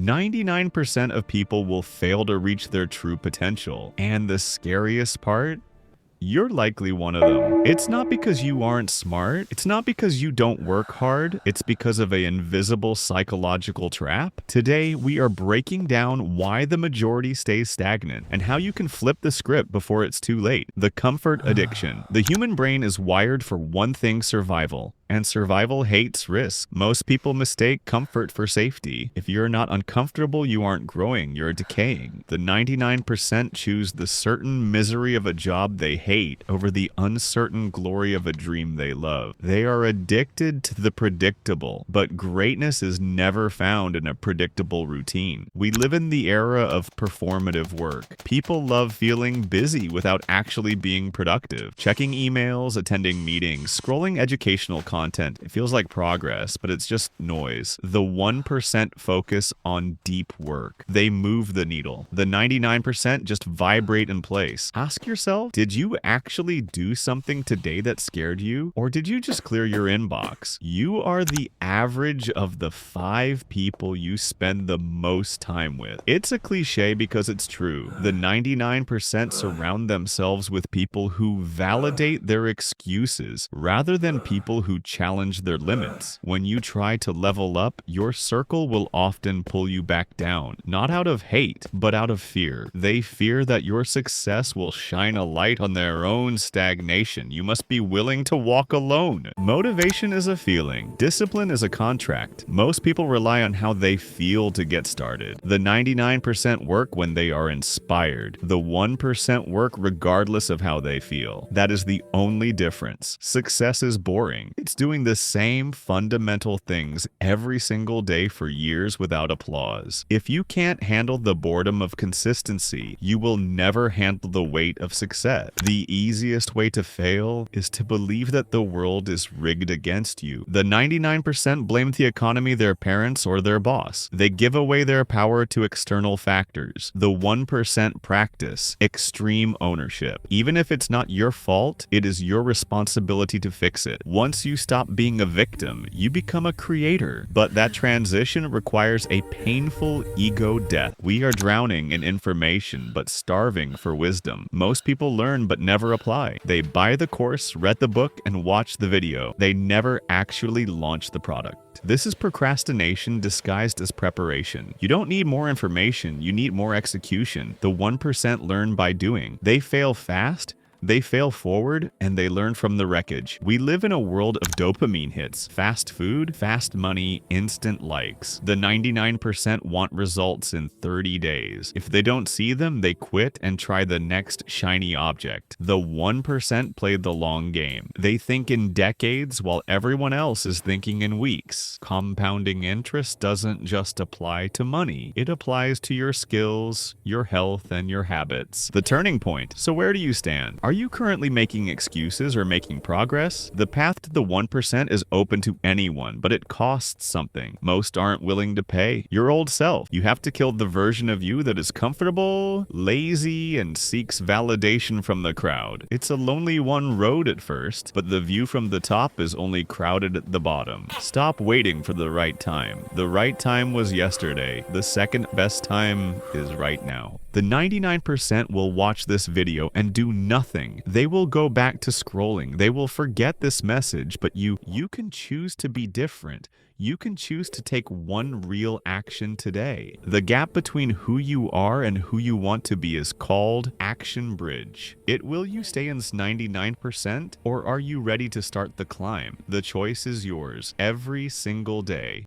99% of people will fail to reach their true potential. And the scariest part? You're likely one of them. It's not because you aren't smart. It's not because you don't work hard. It's because of an invisible psychological trap. Today, we are breaking down why the majority stays stagnant and how you can flip the script before it's too late. The comfort addiction. The human brain is wired for one thing: survival. And survival hates risk. Most people mistake comfort for safety. If you're not uncomfortable, you aren't growing, you're decaying. The 99% choose the certain misery of a job they hate over the uncertain glory of a dream they love. They are addicted to the predictable, but greatness is never found in a predictable routine. We live in the era of performative work. People love feeling busy without actually being productive. Checking emails, attending meetings, scrolling educational content. It feels like progress, but it's just noise. The 1% focus on deep work. They move the needle. The 99% just vibrate in place. Ask yourself, did you actually do something today that scared you? Or did you just clear your inbox? You are the average of the 5 people you spend the most time with. It's a cliche because it's true. The 99% surround themselves with people who validate their excuses rather than people who challenge their limits. When you try to level up, your circle will often pull you back down, not out of hate, but out of fear. They fear that your success will shine a light on their own stagnation. You must be willing to walk alone. Motivation is a feeling. Discipline is a contract. Most people rely on how they feel to get started. The 99% work when they are inspired. The 1% work regardless of how they feel. That is the only difference. Success is boring. It's doing the same fundamental things every single day for years without applause. If you can't handle the boredom of consistency, you will never handle the weight of success. The easiest way to fail is to believe that the world is rigged against you. The 99% blame the economy, their parents, or their boss. They give away their power to external factors. The 1% practice extreme ownership. Even if it's not your fault, it is your responsibility to fix it. Once you stop being a victim, you become a creator. But that transition requires a painful ego death. We are drowning in information, but starving for wisdom. Most people learn but never apply. They buy the course, read the book, and watch the video. They never actually launch the product. This is procrastination disguised as preparation. You don't need more information, you need more execution. The 1% learn by doing. They fail fast, they fail forward, and they learn from the wreckage. We live in a world of dopamine hits, fast food, fast money, instant likes. The 99% want results in 30 days. If they don't see them, they quit and try the next shiny object. The 1% play the long game. They think in decades while everyone else is thinking in weeks. Compounding interest doesn't just apply to money. It applies to your skills, your health, and your habits. The turning point. So where do you stand? Are you currently making excuses or making progress? The path to the 1% is open to anyone, but it costs something. Most aren't willing to pay. Your old self. You have to kill the version of you that is comfortable, lazy, and seeks validation from the crowd. It's a lonely one road at first, but the view from the top is only crowded at the bottom. Stop waiting for the right time. The right time was yesterday. The second best time is right now. The 99% will watch this video and do nothing. They will go back to scrolling. They will forget this message, but you can choose to be different. You can choose to take one real action today. The gap between who you are and who you want to be is called action bridge. Will you stay in this 99%, or are you ready to start the climb? The choice is yours every single day.